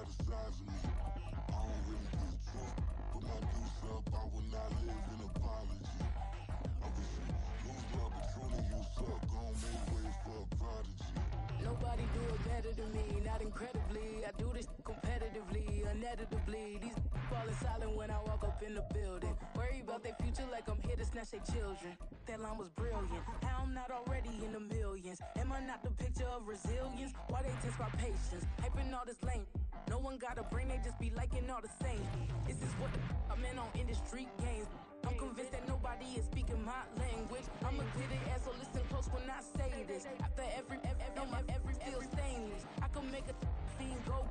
by the size of me. I don't really get took. Put my deuce up, I will not live in apology. I wish you lose love, but truly you suck. Gon' make way for a prodigy. Nobody do it better than me, not incredibly. I do this competitively, uneditably. These falling silent when I walk up in the building. Worry about their future like I'm here to snatch their children. That line was brilliant. How I'm not already in the millions? Am I not the picture of resilience? Why they test my patience? Hyping all this lame. No one got a brain, they just be liking all the same. This is what I'm in on industry games. I'm convinced that nobody is speaking my language. I'm a good ass, so listen close when I say this. After every feel stainless. I can make a fiend go.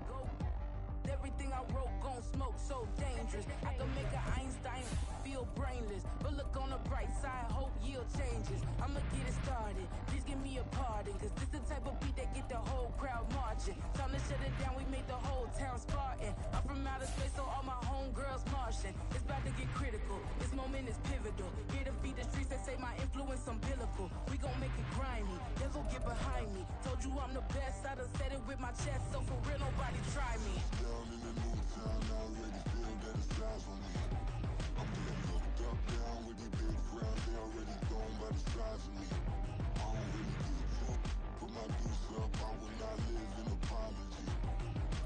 Everything I wrote gon' smoke, so dangerous. I can make an Einstein feel brainless. But look on the bright side, hope yield changes. I'ma get it started, please give me a pardon. Cause this the type of beat that get the whole crowd marching. Time to shut it down, we made the whole town Spartan. I'm from outer space, so all my homegirls Martian. It's about to get critical, this moment is pivotal. Here to feed the streets, they say my influence umbilical. We gon' make it grimy, devil get behind me. Told you I'm the best, I done said it with my chest. So for real, nobody try me. Down in the new town, I already feel that it's eyes on me. I'm getting looked up, down with these big crowds, they already gone by the size of me. I don't really get took. Put my deuce up, I will not live in apology.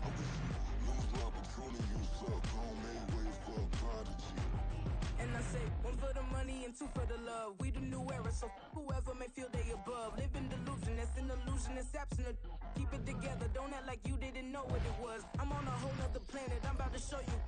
I wish you lose love, but truly you suck. Gon' make way for a prodigy. And I say, one for the money and two for the love. We the new era, so whoever may feel they above. Live in delusion, that's an illusion, it's absent. Keep it together, don't act like you didn't know what it was. I'm on a whole nother planet, I'm about to show you.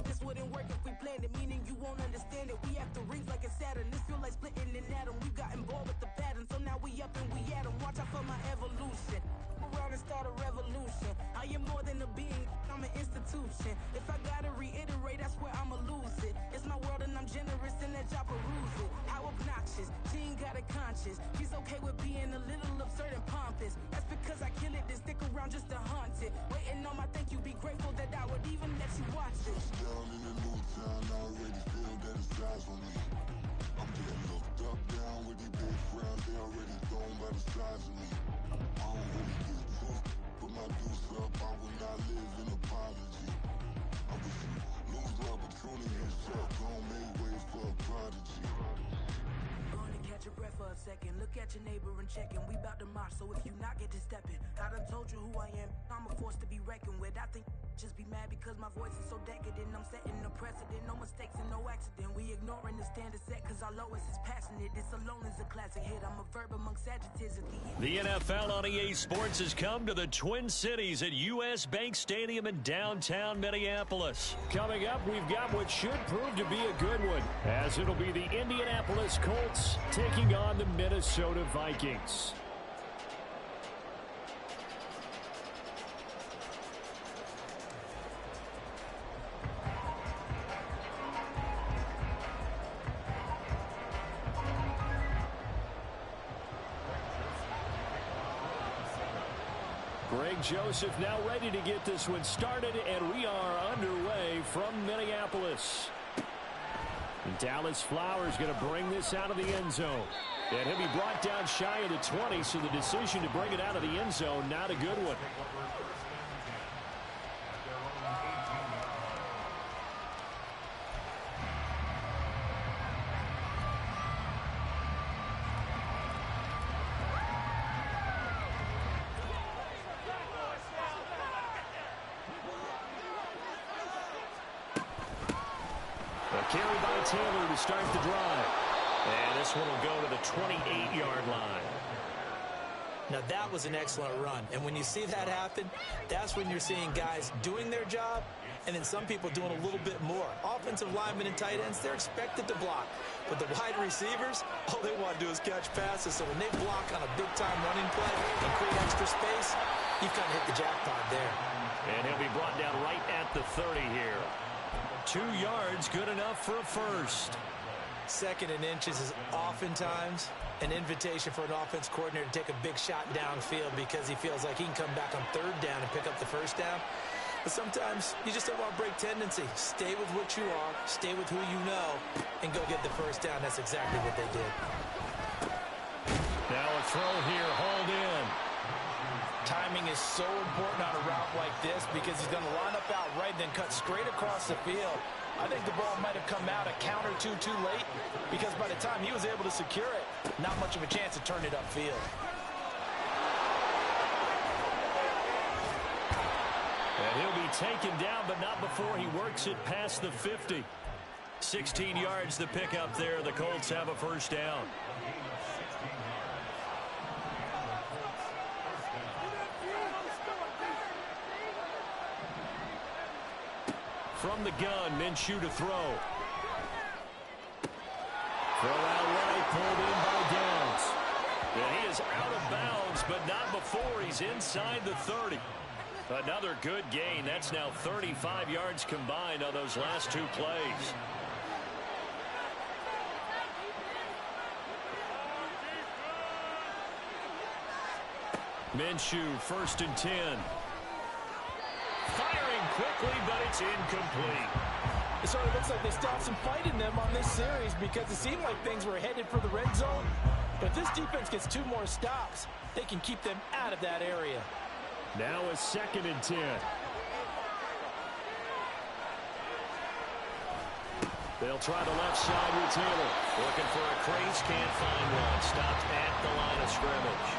This wouldn't work if we planned it, meaning you won't understand it. We have the rings like a Saturn, this feel like splitting an atom. We got involved with the pattern, so now we up and we at 'em. Watch out for my evolution. Around and start a revolution. I am more than a being, I'm an institution. If I gotta reiterate, that's where I'ma lose it. It's my world and I'm generous and that y'all peruse it. How obnoxious, she ain't got a conscience. She's okay with being a little absurd and pompous. That's because I kill it, then stick around just to haunt it. Waiting on my thank you, be grateful that I would even let you watch it. Down in the new town, I already feel that it's eyes on me. I'm getting looked up, down with these big crowds, they already gone by the size of me. I don't really get took. Put my deuce up, I will not live in apology. I wish you lose love, but truly you suck. Gon' make way for a prodigy. Gonna catch your breath for a second. Look at your neighbor and check him. We bout to march, so if you not get to stepping. I done told you who I am. I'm a force to be reckoned with. I think just be mad because my voice is so decadent. I'm setting a precedent. No mistakes and no accident. We ignoring the standard set cause our lowest is passionate. This alone is a classic hit. I'm a verb amongst adjectives at the end. The NFL on EA Sports has come to the Twin Cities at US Bank Stadium in downtown Minneapolis. Coming up, we've got what should prove to be a good one, as it'll be the Indianapolis Colts taking on the Minnesota Vikings. Greg Joseph now ready to get this one started, and we are underway from Minneapolis. And Dallas Flowers going to bring this out of the end zone. And he'll be brought down shy of the 20, so the decision to bring it out of the end zone, not a good one. Carry by Taylor to start the drive. And this one will go to the 28-yard line. Now, that was an excellent run. And when you see that happen, that's when you're seeing guys doing their job and then some people doing a little bit more. Offensive linemen and tight ends, they're expected to block. But the wide receivers, all they want to do is catch passes. So when they block on a big-time running play and create extra space, you've kind of hit the jackpot there. And he'll be brought down right at the 30 here. 2 yards, good enough for a first. Second and inches is oftentimes an invitation for an offense coordinator to take a big shot downfield because he feels like he can come back on third down and pick up the first down. But sometimes you just don't want to break tendency. Stay with what you are, stay with who you know, and go get the first down. That's exactly what they did. Now a throw here, hauled in. Timing is so important on a route like this because he's going to line up out right and then cut straight across the field. I think the ball might have come out a count or two too late because by the time he was able to secure it, not much of a chance to turn it upfield. And he'll be taken down, but not before he works it past the 50. 16 yards to pick up there. The Colts have a first down. From the gun, Minshew to throw. Throw out right, pulled in by Downs. And he is out of bounds, but not before he's inside the 30. Another good gain. That's now 35 yards combined on those last two plays. Minshew, 1st and 10. Firing quickly, but it's incomplete. It sort of looks like they stopped some fight in them on this series because it seemed like things were headed for the red zone. But if this defense gets 2 more stops, they can keep them out of that area. Now a 2nd and 10. They'll try the left side with Taylor. Looking for a crease, can't find one. Stopped at the line of scrimmage.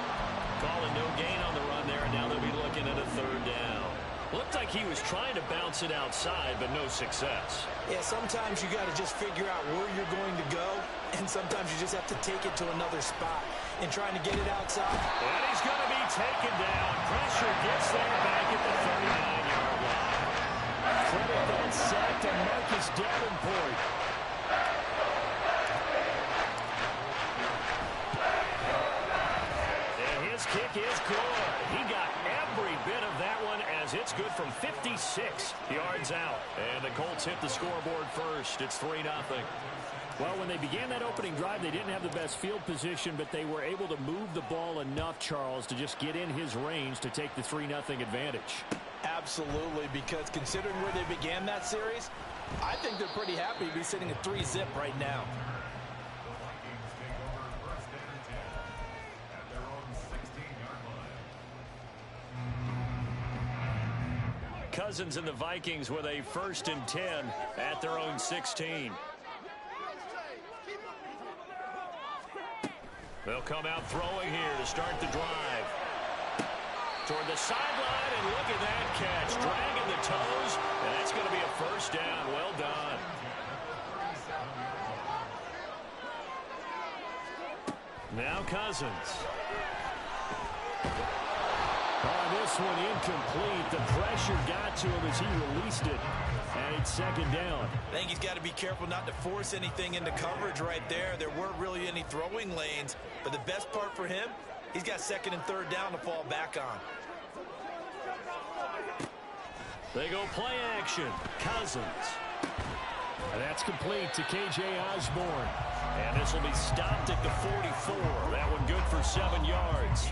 Calling no gain on the run there, and now they'll be looking at a 3rd down. Looked like he was trying to bounce it outside, but no success. Yeah, sometimes you got to just figure out where you're going to go, and sometimes you just have to take it to another spot. And trying to get it outside. And he's going to be taken down. Pressure gets there back at the 39-yard line. Credit that sack to Marcus Davenport. And his kick is good. He got every bit of that one as it's good from 56 yards out. And the Colts hit the scoreboard first. It's 3-0. Well, when they began that opening drive, they didn't have the best field position, but they were able to move the ball enough, Charles, to just get in his range to take the 3-0 advantage. Absolutely, because considering where they began that series, I think they're pretty happy to be sitting at 3-0 right now. Cousins and the Vikings with a 1st and 10 at their own 16. They'll come out throwing here to start the drive. Toward the sideline, and look at that catch. Dragging the toes, and that's going to be a 1st down. Well done. Now Cousins. This one incomplete. The pressure got to him as he released it. And it's 2nd down. I think he's got to be careful not to force anything into coverage right there. There weren't really any throwing lanes. But the best part for him, he's got 2nd and 3rd down to fall back on. They go play action. Cousins. And that's complete to K.J. Osborne. And this will be stopped at the 44. That one good for 7 yards.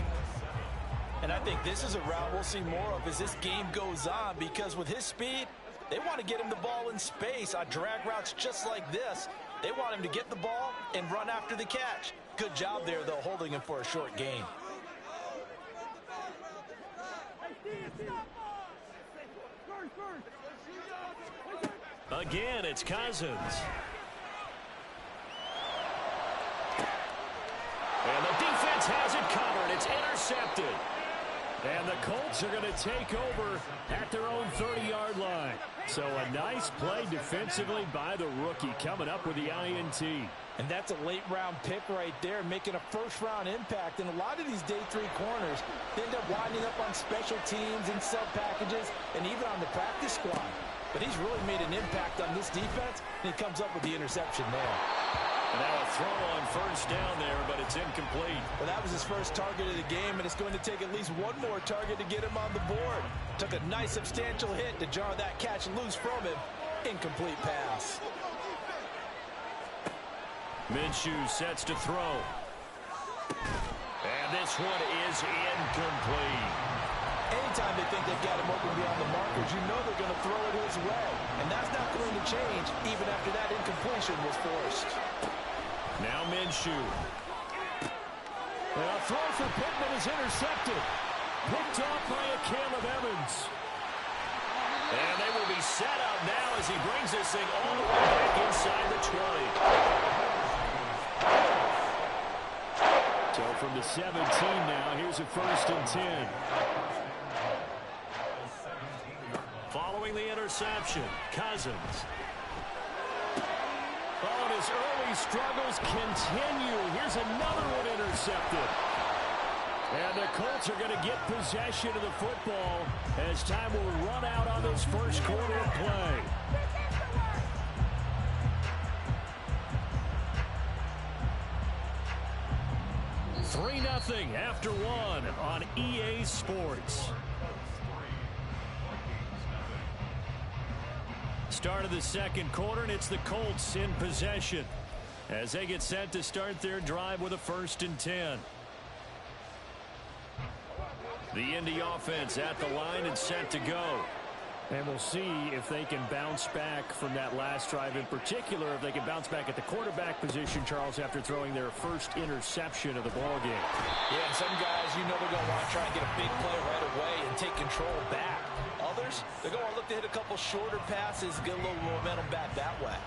And I think this is a route we'll see more of as this game goes on because with his speed, they want to get him the ball in space on drag routes just like this. They want him to get the ball and run after the catch. Good job there, though, holding him for a short gain. Again, it's Cousins. And the defense has it covered. It's intercepted. And the Colts are going to take over at their own 30-yard line. So a nice play defensively by the rookie coming up with the INT. And that's a late-round pick right there, making a first-round impact. And a lot of these day 3 corners end up winding up on special teams and sub packages and even on the practice squad. But he's really made an impact on this defense, and he comes up with the interception there. And now a throw on 1st down there, but it's incomplete. Well, that was his first target of the game, and it's going to take at least one more target to get him on the board. Took a nice substantial hit to jar that catch loose from him. Incomplete pass. Minshew sets to throw. And this one is incomplete. Anytime they think they've got him open beyond the markers, you know they're going to throw it his way. And that's not going to change even after that incompletion was forced. Now Minshew. And a throw for Pittman is intercepted. picked off by a Caleb Evans. And they will be set up now as he brings this thing all the way back inside the 20. So from the 17 now, here's a 1st and 10. Following the interception, Cousins. Oh, and his early struggles continue. Here's another one intercepted. And the Colts are going to get possession of the football as time will run out on this first quarter of play. Three 3-0 after one on EA Sports. Start of the second quarter, and it's the Colts in possession as they get set to start their drive with a 1st and 10. The Indy offense at the line and set to go. And we'll see if they can bounce back from that last drive, in particular if they can bounce back at the quarterback position, Charles, after throwing their first interception of the ballgame. Yeah, some guys, you know they're going to want to try and get a big play right away and take control back. Others, they're going to look to hit a couple shorter passes, get a little momentum back that way.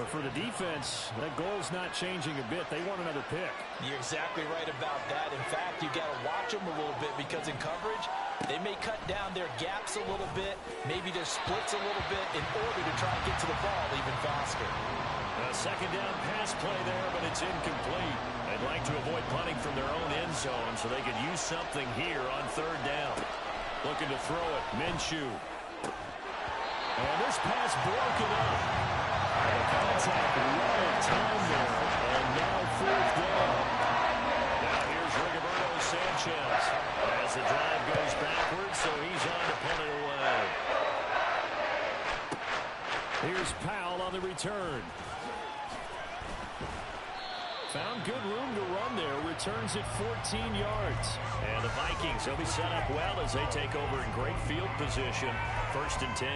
But for the defense, that goal's not changing a bit. They want another pick. You're exactly right about that. In fact, you got to watch them a little bit because in coverage, they may cut down their gaps a little bit, maybe their splits a little bit in order to try and get to the ball even faster. A second down pass play there, but it's incomplete. They'd like to avoid punting from their own end zone so they could use something here on 3rd down. Looking to throw it, Minshew. And this pass broken up. Contact, right of time there, and now 4th down. Now here's Rigoberto Sanchez as the drive goes backwards, so he's on to punt it away. Here's Powell on the return. Found good room to run there, returns it 14 yards. And the Vikings, they'll be set up well as they take over in great field position, 1st and 10.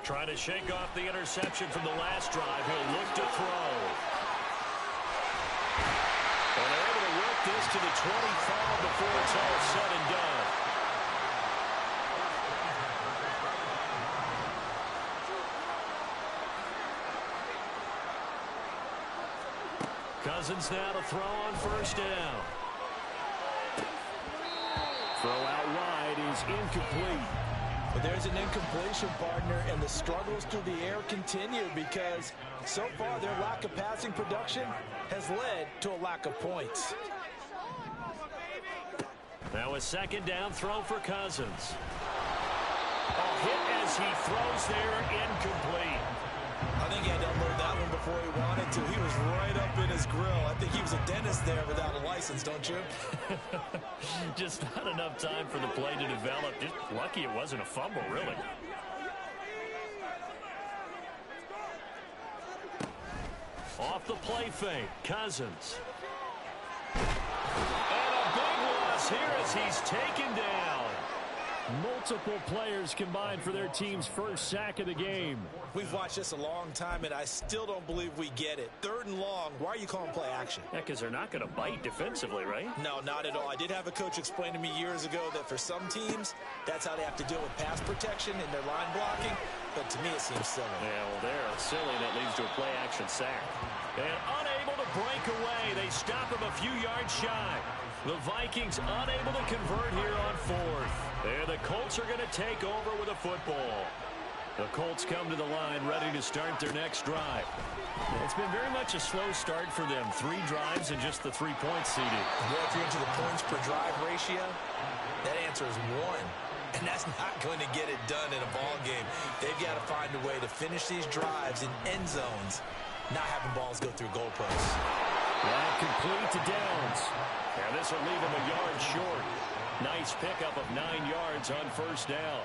Trying to shake off the interception from the last drive. He'll look to throw. And they're able to work this to the 25 before it's all said and done. Cousins now to throw on 1st down. Throw out wide is incomplete. But there's an incompletion, partner, and the struggles through the air continue because so far their lack of passing production has led to a lack of points. Now a 2nd down throw for Cousins. A hit as he throws there, incomplete. I think he had to unload that one before he wanted to. He was right up in his grill. I think he was a dentist there without a license, don't you? Just not enough time for the play to develop. Just lucky it wasn't a fumble, really. Off the play fake, Cousins. And a big loss here as he's taken down. Multiple players combined for their team's first sack of the game. We've watched this a long time, and I still don't believe we get it. 3rd and long, why are you calling play action? Yeah, because they're not going to bite defensively, right? No, not at all. I did have a coach explain to me years ago that for some teams, that's how they have to deal with pass protection and their line blocking. But to me, it seems silly. Yeah, well, they're silly, and it leads to a play action sack. And unable to break away, they stop him a few yards shy. The Vikings unable to convert here on 4th. And the Colts are going to take over with a football. The Colts come to the line ready to start their next drive. It's been very much a slow start for them. 3 drives and just the 3 points seeded. Well, if you're into the points per drive ratio, that answer is 1. And that's not going to get it done in a ball game. They've got to find a way to finish these drives in end zones, not having balls go through goalposts. That complete to Downs. And this will leave him a yard short. Nice pickup of 9 yards on 1st down.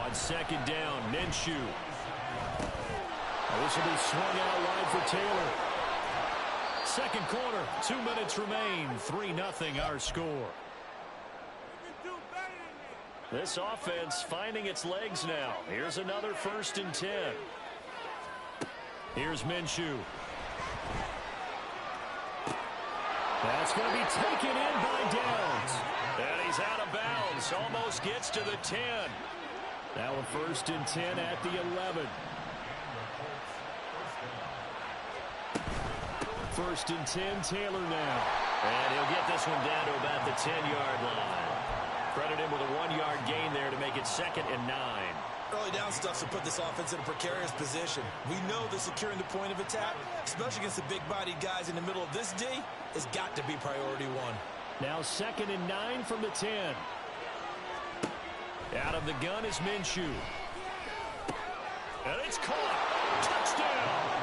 On 2nd down, Minshew. This will be swung out wide for Taylor. Second quarter, 2 minutes remain. 3-0 our score. This offense finding its legs now. Here's another 1st and 10. Here's Minshew. That's going to be taken in by Downs. And he's out of bounds. Almost gets to the 10. Now a 1st and 10 at the 11. 1st and 10, Taylor now. And he'll get this one down to about the 10-yard line. Credit him with a 1-yard gain there to make it 2nd and 9. Early down stuff to put this offense in a precarious position. We know that securing the point of attack, especially against the big-bodied guys in the middle of this D, has got to be priority one. Now 2nd and 9 from the 10. Out of the gun is Minshew. And it's caught. Touchdown.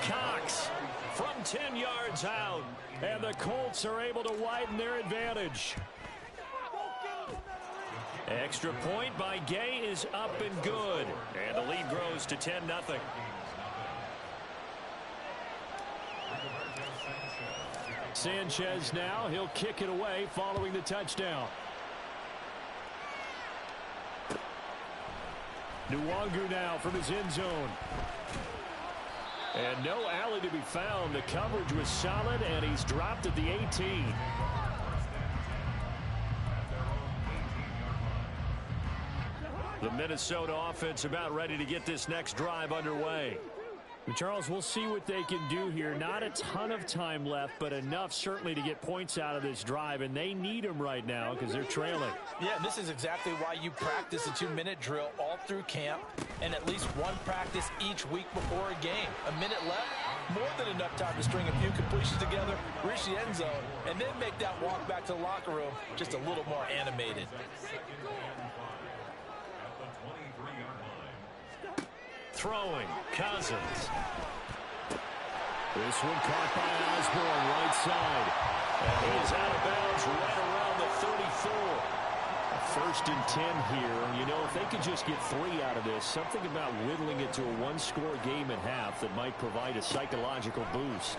Cox from 10 yards out. And the Colts are able to widen their advantage. Extra point by Gay is up and good. And the lead grows to 10-0. Sanchez now. He'll kick it away following the touchdown. Nwangu now from his end zone. And no alley to be found. The coverage was solid, and he's dropped at the 18. The Minnesota offense about ready to get this next drive underway. Charles, we'll see what they can do here. Not a ton of time left, but enough certainly to get points out of this drive, and they need them right now because they're trailing. Yeah, and this is exactly why you practice a 2-minute drill all through camp and at least one practice each week before a game. A minute left, more than enough time to string a few completions together, reach the end zone, and then make that walk back to the locker room just a little more animated. Throwing, Cousins. This one caught by Osborne, right side. And he is out of bounds right around the 34. A 1st and 10 here. You know, if they could just get 3 out of this, something about whittling it to a 1-score game at half that might provide a psychological boost.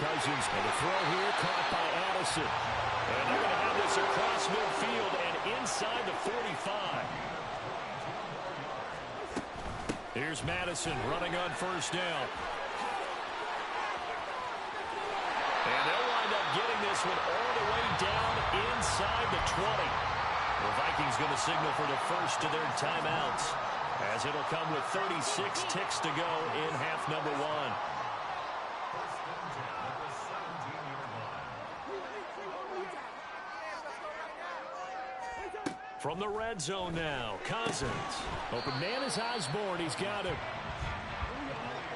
Cousins, and the throw here caught by Addison. And they're going to have this across midfield and inside the 45. Here's Madison running on 1st down. And they'll wind up getting this one all the way down inside the 20. The Vikings going to signal for the first of their timeouts, as it'll come with 36 ticks to go in half number 1. From the red zone now, Cousins. Open man is Osborne. He's got him.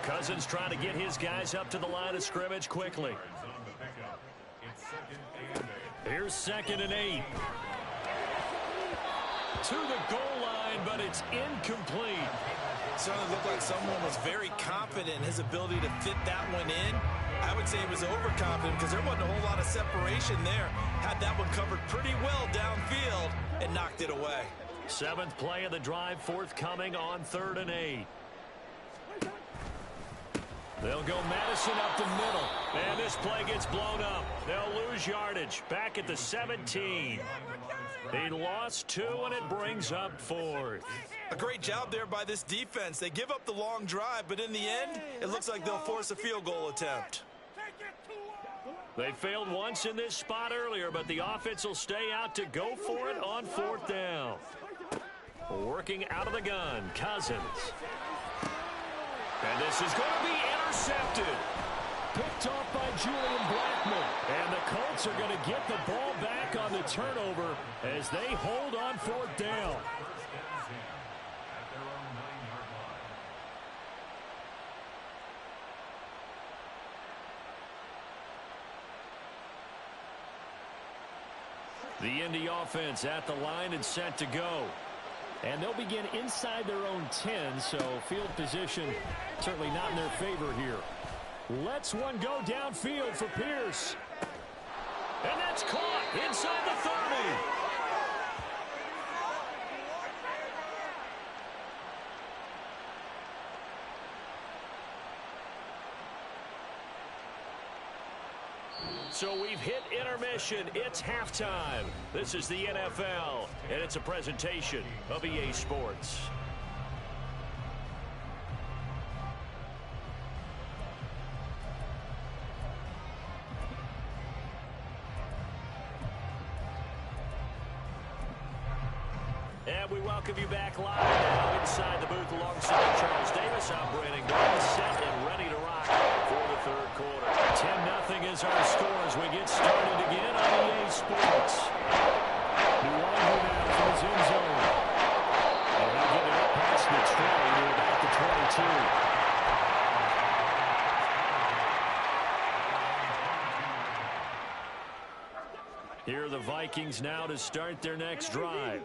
Cousins trying to get his guys up to the line of scrimmage quickly. Here's 2nd and 8. To the goal line, but it's incomplete. Certainly looked like someone was very confident in his ability to fit that one in. I would say he was overconfident because there wasn't a whole lot of separation there. Had that one covered pretty well downfield and knocked it away. 7th play of the drive forthcoming on 3rd and 8. They'll go Madison up the middle. And this play gets blown up. They'll lose yardage. Back at the 17. They lost 2, and it brings up 4th. A great job there by this defense. They give up the long drive, but in the end, it looks like they'll force a field goal attempt. They failed once in this spot earlier, but the offense will stay out to go for it on 4th down. Working out of the gun, Cousins. And this is going to be intercepted. Picked off by Julian Blackman. And the Colts are going to get the ball back on the turnover as they hold on 4th down. The Indy offense at the line and set to go. And they'll begin inside their own 10, so field position certainly not in their favor here. Lets one go downfield for Pierce. And that's caught inside the 30. So we've hit intermission. It's halftime. This is the NFL, and it's a presentation of EA Sports. And we welcome you back live now inside the booth alongside Charles Davis. I'm Brandon Garland, set and ready to rock for the third quarter. 10-0 is our score as we get started again on EA Sports. Nuwangu now from his end zone. And he'll get it up past the 20 to about the 22. Here are the Vikings now to start their next drive.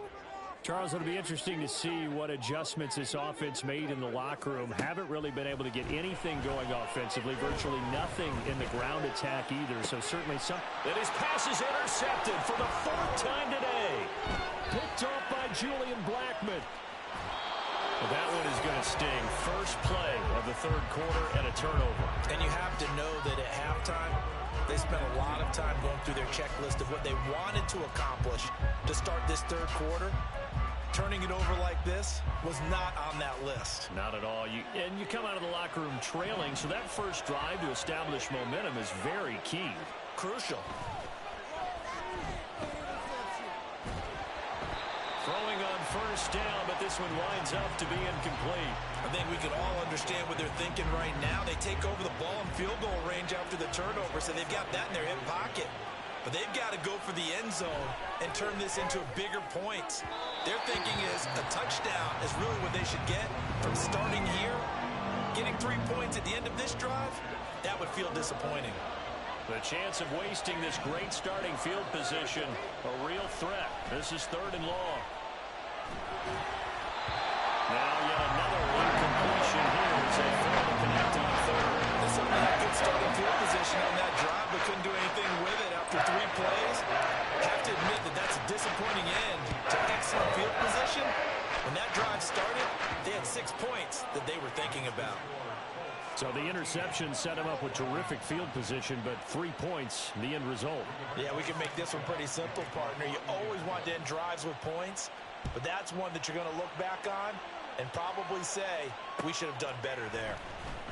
Charles, it'll be interesting to see what adjustments this offense made in the locker room. Haven't really been able to get anything going offensively. Virtually nothing in the ground attack either. So certainly some. And his pass is intercepted for the fourth time today. Picked off by Julian Blackmon. Well, that one is going to sting. First play of the third quarter and a turnover. And you have to know that at halftime, they spent a lot of time going through their checklist of what they wanted to accomplish to start this third quarter. Turning it over like this was not on that list. Not at all. You come out of the locker room trailing, so that first drive to establish momentum is very key. Crucial. Throwing on first down, but this one winds up to be incomplete. I think we can all understand what they're thinking right now. They take over the ball in field goal range after the turnover, so they've got that in their hip pocket. But they've got to go for the end zone and turn this into a bigger point. Their thinking is a touchdown is really what they should get from starting here. Getting 3 points at the end of this drive, that would feel disappointing. The chance of wasting this great starting field position, a real threat. This is third and long. Now yet another incompletion here as they fail to connect on third. They certainly had good starting field position on that drive, but couldn't do anything with it after 3 plays. Have to admit that that's a disappointing end to excellent field position. When that drive started, they had 6 points that they were thinking about. So the interception set him up with terrific field position, but 3 points, the end result. Yeah, we can make this one pretty simple, partner. You always want to end drives with points, but that's one that you're going to look back on and probably say, we should have done better there.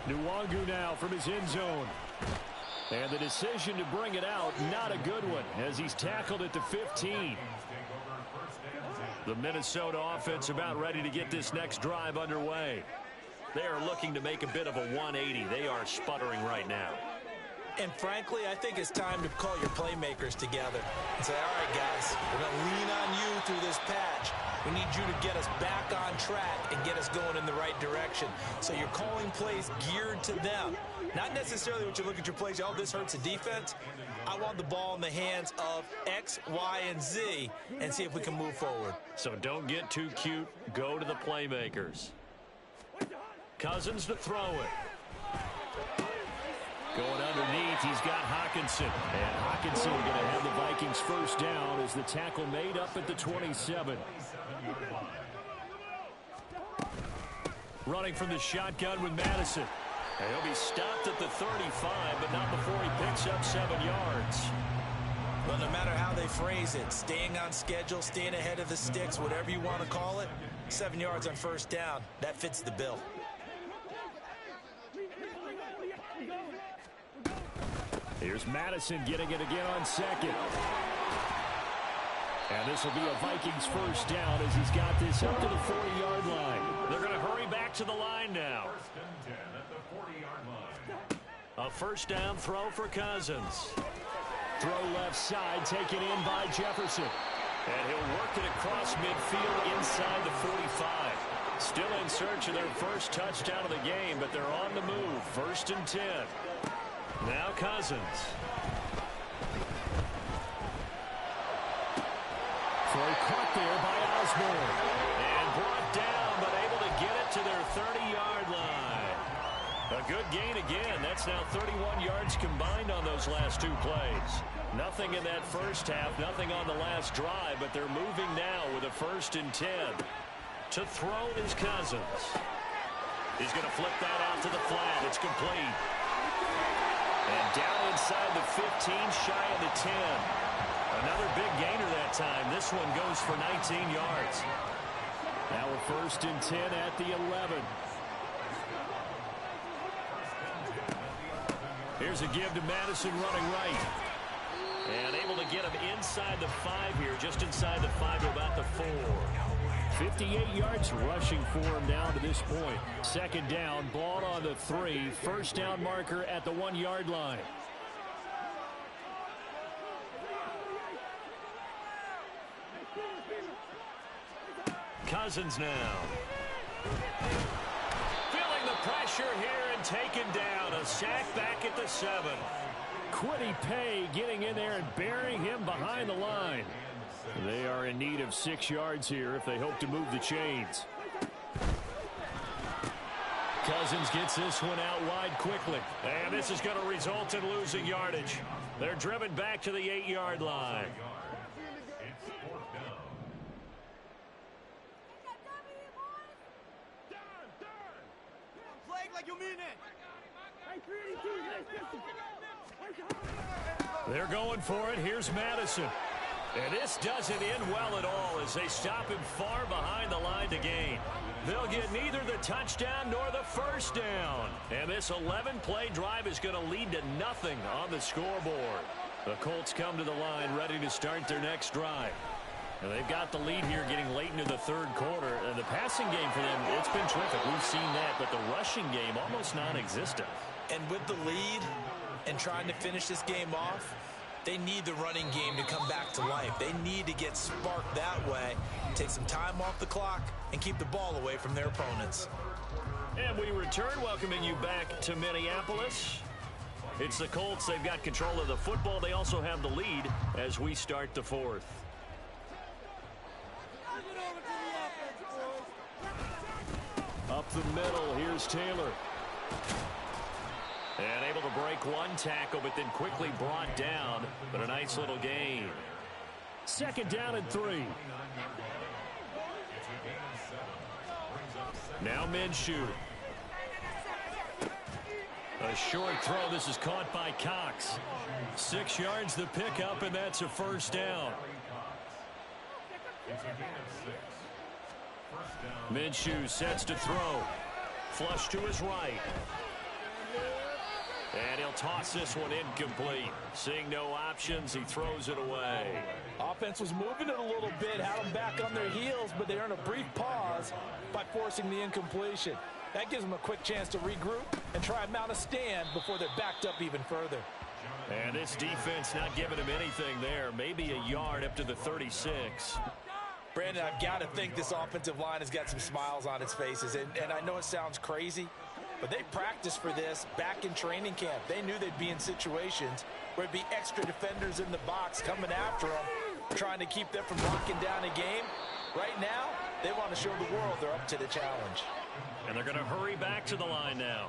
Nuwangu now from his end zone. And the decision to bring it out, not a good one, as he's tackled at the 15. The Minnesota offense about ready to get this next drive underway. They are looking to make a bit of a 180. They are sputtering right now. And frankly, I think it's time to call your playmakers together and say, all right, guys, we're going to lean on you through this patch. We need you to get us back on track and get us going in the right direction. So you're calling plays geared to them. Not necessarily what you look at your plays, oh, this hurts the defense. I want the ball in the hands of X, Y, and Z and see if we can move forward. So don't get too cute. Go to the playmakers. Cousins to throw it. Going underneath, he's got Hockenson. And Hockenson going to have the Vikings first down as the tackle made up at the 27. Running from the shotgun with Madison. And he'll be stopped at the 35, but not before he picks up 7 yards. Well, no matter how they phrase it, staying on schedule, staying ahead of the sticks, whatever you want to call it, 7 yards on first down, that fits the bill. Here's Madison getting it again on second. And this will be a Vikings first down as he's got this up to the 40-yard line. They're going to hurry back to the line now. A first down throw for Cousins. Throw left side, taken in by Jefferson. And he'll work it across midfield inside the 45. Still in search of their first touchdown of the game, but they're on the move. First and 10. Now Cousins. Throw caught there by Osborne. And brought down, but able to get it to their 30-yard line. A good gain again. That's now 31 yards combined on those last 2 plays. Nothing in that first half, nothing on the last drive, but they're moving now with a first and 10. To throw is Cousins. He's going to flip that out to the flat. It's complete. And down inside the 15, shy of the 10. Another big gainer that time. This one goes for 19 yards. Now a 1st and 10 at the 11. Here's a give to Madison running right. And able to get him inside the 5 here, just inside the 5 to about the 4. 58 yards rushing for him down to this point. 2nd down, ball on the 3. 1st down marker at the 1-yard line. Cousins now. Feeling the pressure here and taken down. A sack back at the 7. Quiddy Pay getting in there and burying him behind the line. They are in need of 6 yards here if they hope to move the chains. Cousins gets this one out wide quickly. And this is going to result in losing yardage. They're driven back to the 8-yard line. They're going for it. Here's Madison. And this doesn't end well at all as they stop him far behind the line to gain. They'll get neither the touchdown nor the 1st down. And this 11-play drive is going to lead to nothing on the scoreboard. The Colts come to the line ready to start their next drive. And they've got the lead here getting late into the 3rd quarter. And the passing game for them, it's been terrific. We've seen that. But the rushing game, almost non-existent. And with the lead and trying to finish this game off, they need the running game to come back to life. They need to get sparked that way, take some time off the clock, and keep the ball away from their opponents. And we return, welcoming you back to Minneapolis. It's the Colts. They've got control of the football. They also have the lead as we start the 4th. Up the middle, here's Taylor. And able to break one tackle, but then quickly brought down. But a nice little gain. 2nd down and 3. Now Minshew. A short throw. This is caught by Cox. 6 yards the pickup, and that's a 1st down. Minshew sets to throw. Flush to his right. And he'll toss this one incomplete. Seeing no options, he throws it away. Offense was moving it a little bit, had them back on their heels, but they earned a brief pause by forcing the incompletion. That gives them a quick chance to regroup and try and mount a stand before they're backed up even further. And this defense not giving him anything there. Maybe a yard up to the 36. Brandon, I've got to think this offensive line has got some smiles on its faces. And I know it sounds crazy, but they practiced for this back in training camp. They knew they'd be in situations where it'd be extra defenders in the box coming after them, trying to keep them from locking down a game. Right now, they want to show the world they're up to the challenge. And they're going to hurry back to the line now.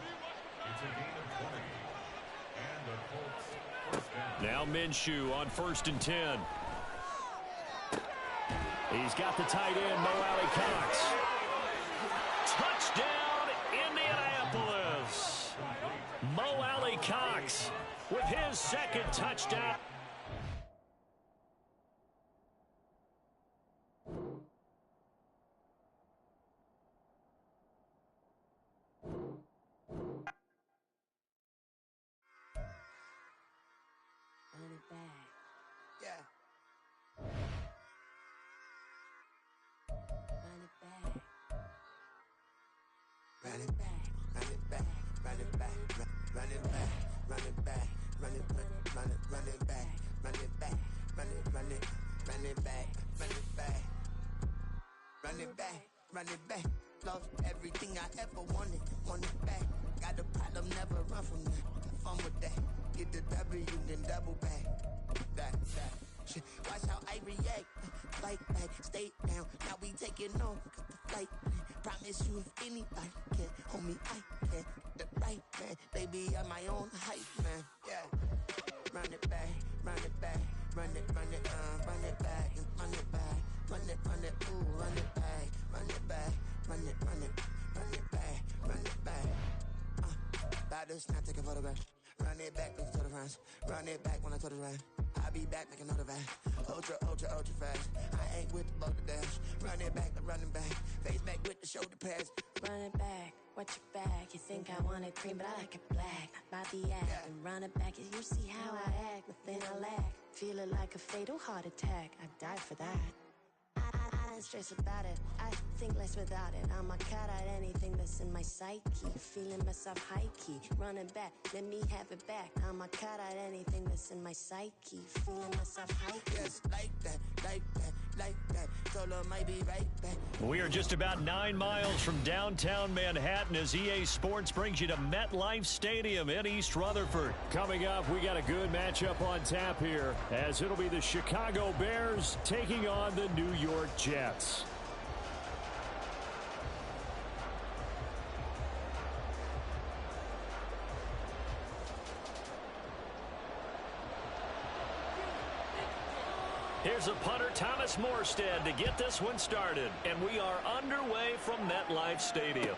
Now Minshew on 1st and 10. He's got the tight end, Mo Alley-Cox. Touchdown, Indianapolis. Mo Alley-Cox with his 2nd touchdown. Run it back, lost everything I ever wanted it back. Got a problem, never run from that. Have fun with that. Get the W, then double back. That. Shit. Watch how I react. Fight back, stay down. Now we taking off the flight. Promise you if anybody can, homie, I can. The right man, baby, I'm my own hype man. Yeah. Run it back, run it back, run it back, run it back, run it, ooh, run it back, run it back, run it back, run it back. About this, now take a photograph. Run Run it back, let's the runs. Run it back when I told it run. I'll be back like another van. Ultra, ultra, ultra fast. I ain't with the boat to dash. Run it back, I'm running back. Face back with the shoulder pads. Run it back, watch your back. You think I want it cream, but I like it black. Body act and run it back. You see how I act, nothing I lack. Feel it like a fatal heart attack. I'd die for that. I don't stress about it. I think less without it. I'm a cut at anything that's in my psyche. Feeling myself high key. Running back, let me have it back. I'm a cut at anything that's in my psyche. Feeling myself high key. Yes, like that, like that, like that. Solo might be right back. We are just about 9 miles from downtown Manhattan as EA Sports brings you to MetLife Stadium in East Rutherford. Coming up, we got a good matchup on tap here as it'll be the Chicago Bears taking on the New York Jets. Here's a punter, Thomas Morstead, to get this one started. And we are underway from MetLife Stadium.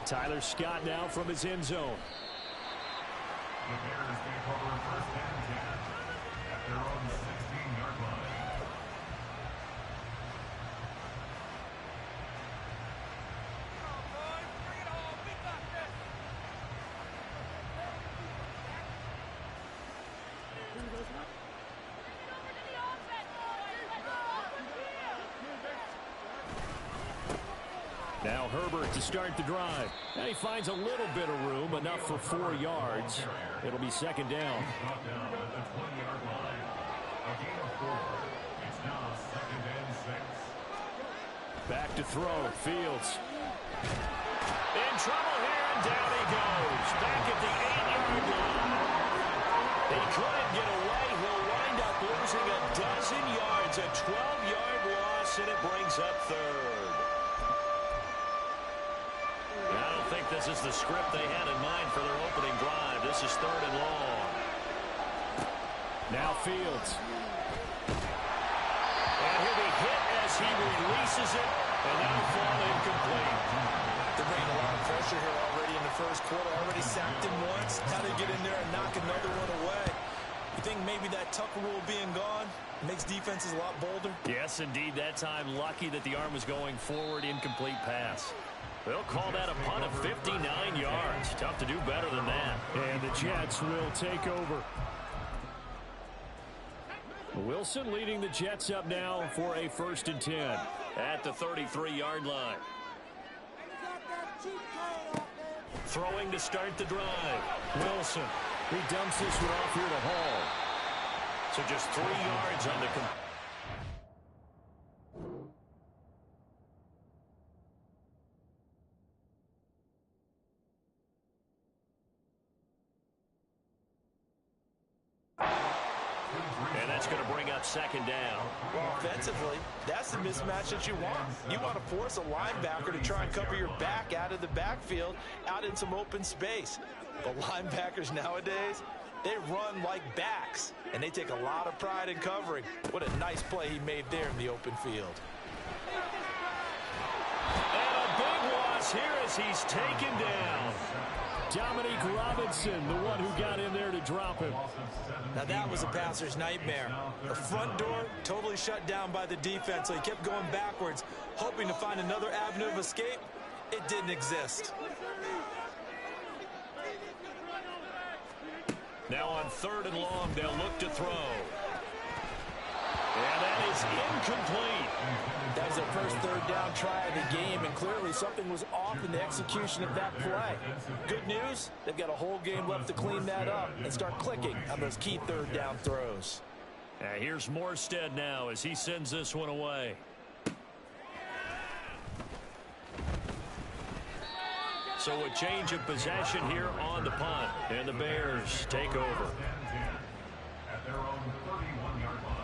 Tyler Scott now from his end zone. The Bears take over first and 10 at their own 16-yard line. Now Herbert to start the drive. And he finds a little bit of room, enough for 4 yards. It'll be second down. Brought down at the 20-yard line. A gain of 4. It's now second and 6. Back to throw. Fields. In trouble here, and down he goes. Back at the 8-yard line. He couldn't get away. He'll wind up losing a dozen yards. A 12-yard loss, and it brings up third. I don't think this is the script they had in mind for their opening drive. This is third and long. Now Fields. And he'll be hit as he releases it, and that'll fall incomplete. They're bringing a lot of pressure here already in the first quarter. Already sacked him once. How to get in there and knock another one away. You think maybe that Tucker rule being gone makes defenses a lot bolder? Yes, indeed. That time, lucky that the arm was going forward. Incomplete pass. They'll call that a punt of 59 yards. Tough to do better than that. And the Jets will take over. Wilson leading the Jets up now for a 1st and 10 at the 33-yard line. Throwing to start the drive. Wilson. He dumps this one off here to Hall. So just 3 yards on the and that's going to bring up second down. Well, offensively, that's the mismatch that you want. You want to force a linebacker to try and cover your back out of the backfield, out in some open space. The linebackers nowadays, they run like backs, and they take a lot of pride in covering. What a nice play he made there in the open field. And a big loss here as he's taken down. Dominique Robinson, the one who got in there to drop him. Now that was a passer's nightmare. The front door totally shut down by the defense, so he kept going backwards, hoping to find another avenue of escape. It didn't exist. Now on 3rd and long, they'll look to throw. And that is incomplete. That was their first 3rd down try of the game, and clearly something was off in the execution of that play. Good news, they've got a whole game left to clean that up and start clicking on those key 3rd down throws. Here's Morstead now as he sends this one away. So a change of possession here on the punt, and the Bears take over. At their own 31-yard line.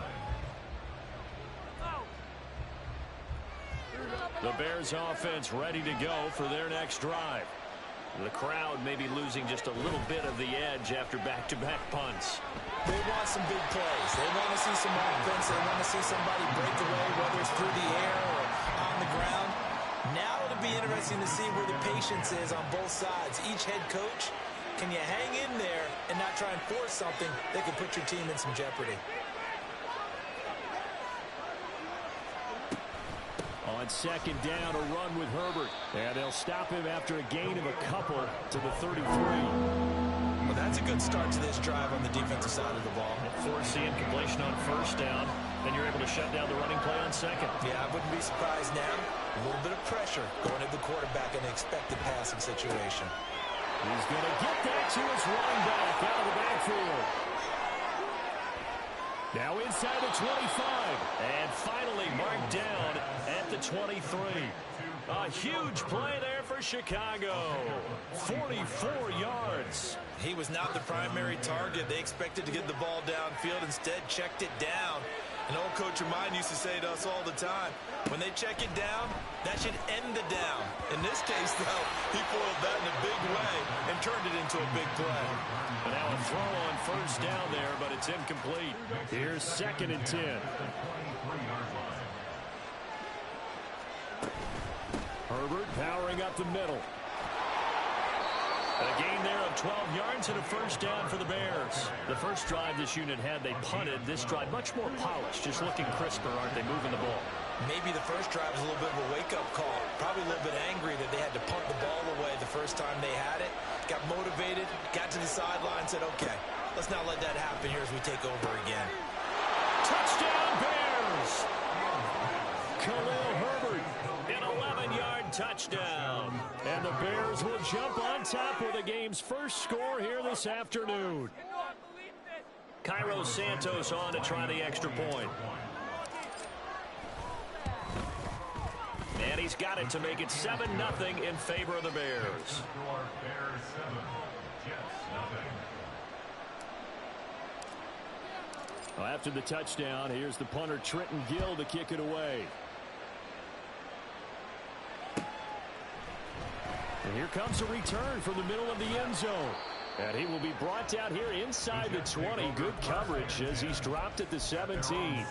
The Bears offense ready to go for their next drive. The crowd may be losing just a little bit of the edge after back-to-back punts. They want some big plays. They want to see some offense. They want to see somebody break away, whether it's through the air or on the ground. Now it'll be interesting to see where the patience is on both sides. Each head coach Can you hang in there and not try and force something that could put your team in some jeopardy? On second down, a run with Herbert. And they'll stop him after a gain of a couple to the 33. Well, that's a good start to this drive on the defensive side of the ball. Force the incompletion on first down. Then you're able to shut down the running play on second. Yeah, I wouldn't be surprised now. A little bit of pressure going to the quarterback in an expected passing situation. He's going to get that to his running back out of the backfield. Now inside the 25. And finally marked down at the 23. A huge play there for Chicago. 44 yards. He was not the primary target. They expected to get the ball downfield. Instead, checked it down. An old coach of mine used to say to us all the time, when they check it down, that should end the down. In this case, though, he foiled that in a big way and turned it into a big play. Now a throw on first down there, but it's incomplete. Here's second and 10. Herbert powering up the middle. A gain there of 12 yards and a first down for the Bears. The first drive this unit had, they punted. This drive much more polished, just looking crisper, aren't they, moving the ball? Maybe the first drive was a little bit of a wake-up call. Probably a little bit angry that they had to punt the ball away the first time they had it. Got motivated, got to the sideline, said, okay, let's not let that happen here as we take over again. Touchdown, Bears! Khalil Herbert, an 11-yard touchdown. And the Bears will jump on top with the game's first score here this afternoon. Cairo Santos on to try the extra point. And he's got it to make it 7-0 in favor of the Bears. Well, after the touchdown, here's the punter Trenton Gill to kick it away. And here comes a return from the middle of the end zone. And he will be brought down here inside the 20. Good coverage as he's dropped at the 17.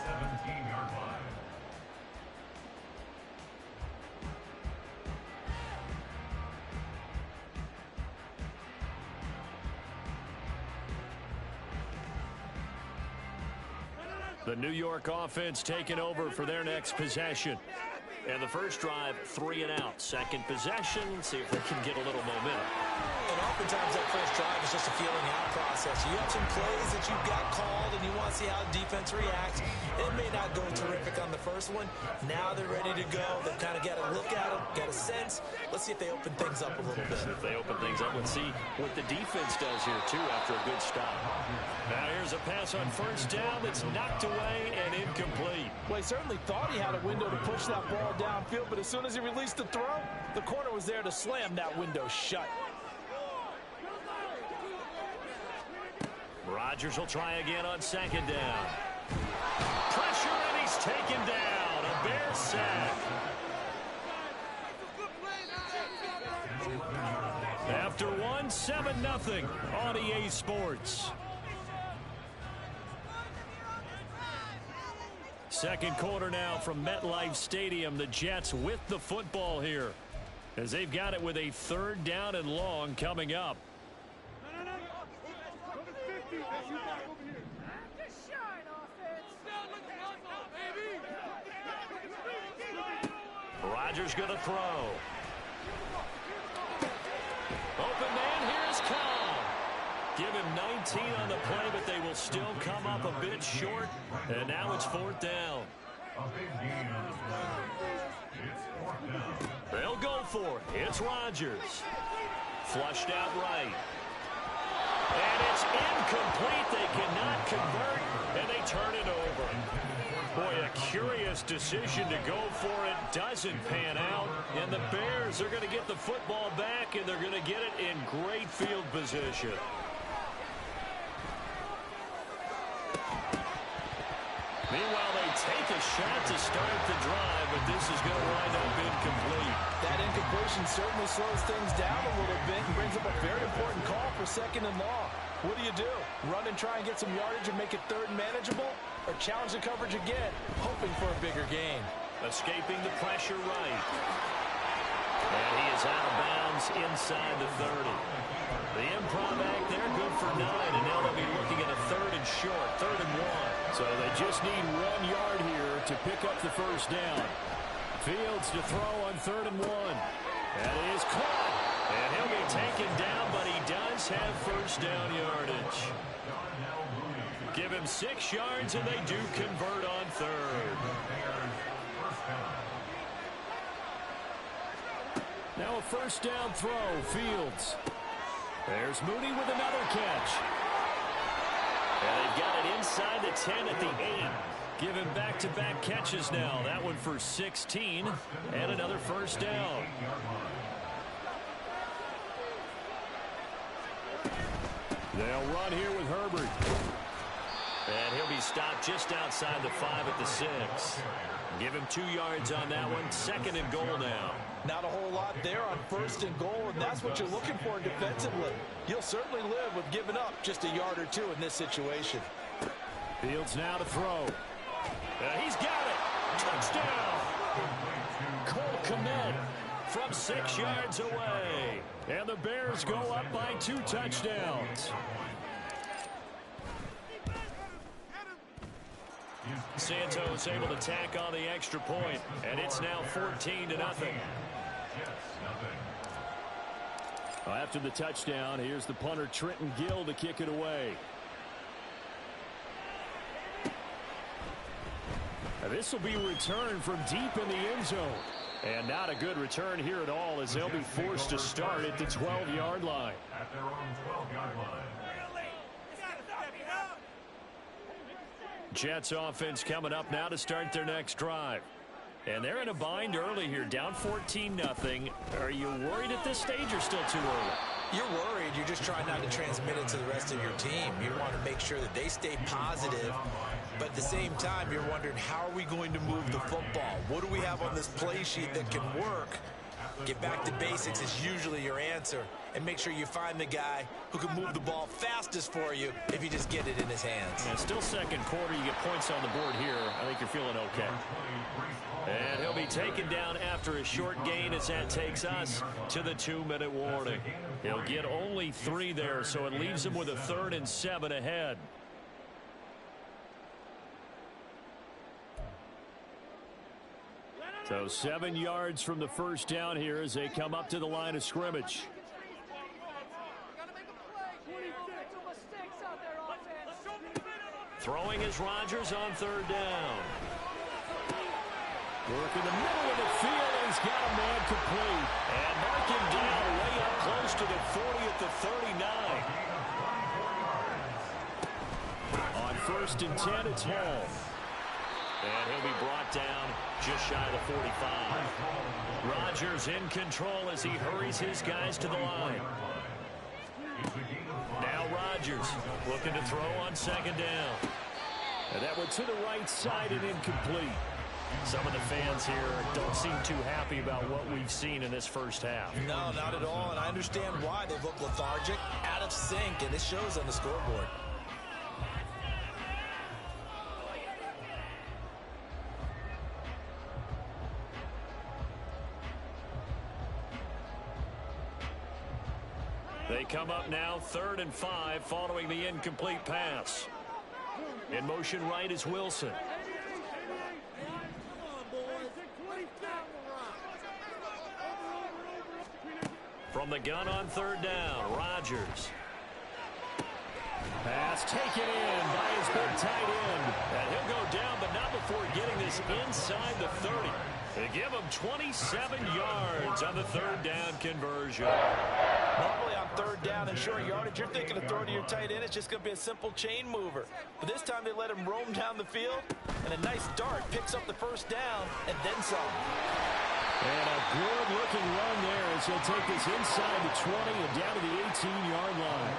The New York offense taking over for their next possession. And the first drive, 3 and out. Second possession, see if they can get a little momentum. And oftentimes that first drive is just a feeling out process. You have some plays that you've got called and you want to see how the defense reacts. It may not go terrific on the first one. Now they're ready to go. They've kind of got to look at them, got a sense. Let's see if they open things up a little bit. If they open things up, let's see what the defense does here, too, after a good stop. Now here's a pass on first down that's knocked away and incomplete. Well, he certainly thought he had a window to push that ball downfield, but as soon as he released the throw, the corner was there to slam that window shut. Rodgers will try again on second down. Pressure, and he's taken down. A Bears sack. After one, 7-0 on EA Sports. Second quarter now from MetLife Stadium. The Jets with the football here as they've got it with a 3rd down and long coming up. Rodgers going to throw. Open man, here's Cobb. Give him 19 on the play, but they will still come up a bit short. And now it's 4th down. They'll go for it. It's Rodgers. Flushed out right. And it's incomplete. They cannot convert, and they turn it over. Boy, a curious decision to go for it. Doesn't pan out. And the Bears are going to get the football back, and they're going to get it in great field position. Meanwhile, they take a shot to start the drive, but this is going to wind up incomplete. That incompletion certainly slows things down a little bit and brings up a very important call for 2nd and long. What do? Run and try and get some yardage and make it 3rd and manageable? Or challenge the coverage again, hoping for a bigger gain? Escaping the pressure right. And he is out of bounds inside the 30. The improv act there, good for 9, and now they'll be looking at a 3rd and short, 3rd and 1. So they just need 1 yard here to pick up the first down. Fields to throw on 3rd and 1. That is caught. And he'll be taken down, but he does have first down yardage. Give him 6 yards, and they do convert on 3rd. Now a first down throw, Fields. There's Mooney with another catch. And they've got it inside the 10 at the 8. Give him back-to-back catches now. That one for 16 and another first down. They'll run here with Herbert. And he'll be stopped just outside the 5 at the 6. Give him 2 yards on that one. 2nd and goal now. Not a whole lot there on 1st and goal, and that's what you're looking for defensively. You'll certainly live with giving up just a yard or 2 in this situation. Fields now to throw. He's got it. Touchdown. Cole Kmet from 6 yards away. And the Bears go up by 2 touchdowns. Santos able to tack on the extra point, and it's now 14-0. Well, after the touchdown, here's the punter Trenton Gill to kick it away. This will be returned from deep in the end zone. And not a good return here at all, as they'll be forced to start at the 12-yard line. At their own 12-yard line. Jets offense coming up now to start their next drive. And they're in a bind early here, down 14-0. Are you worried at this stage or still too early? You're worried. You're just trying not to transmit it to the rest of your team. You want to make sure that they stay positive. But at the same time, you're wondering, how are we going to move the football? What do we have on this play sheet that can work? Get back to basics is usually your answer. And make sure you find the guy who can move the ball fastest for you if you just get it in his hands. Yeah, still second quarter. You get points on the board here. I think you're feeling okay. And he'll be taken down after a short gain as that takes us to the 2-minute warning. He'll get only 3 there, so it leaves him with a 3rd and 7 ahead. So 7 yards from the first down here as they come up to the line of scrimmage. Throwing is Rodgers on 3rd down. Work in the middle of the field, and he's got a man complete. And mark him down way up close to the 40 at the 39. On 1st and 10, it's Hall. And he'll be brought down just shy of the 45. Rodgers in control as he hurries his guys to the line. Now Rodgers looking to throw on 2nd down. And that one to the right side and incomplete. Some of the fans here don't seem too happy about what we've seen in this first half. No, not at all, and I understand why. They look lethargic, out of sync, and it shows on the scoreboard. They come up now 3rd and 5 following the incomplete pass. In motion right is Wilson. From the gun on 3rd down, Rodgers. Pass taken in by his big tight end. And he'll go down, but not before getting this inside the 30. They give him 27 yards on the 3rd down conversion. Normally on 3rd down and short yardage, you're thinking of throwing to your tight end. It's just going to be a simple chain mover. But this time they let him roam down the field, and a nice dart picks up the first down and then some. And a good-looking run there as he'll take this inside the 20 and down to the 18-yard line.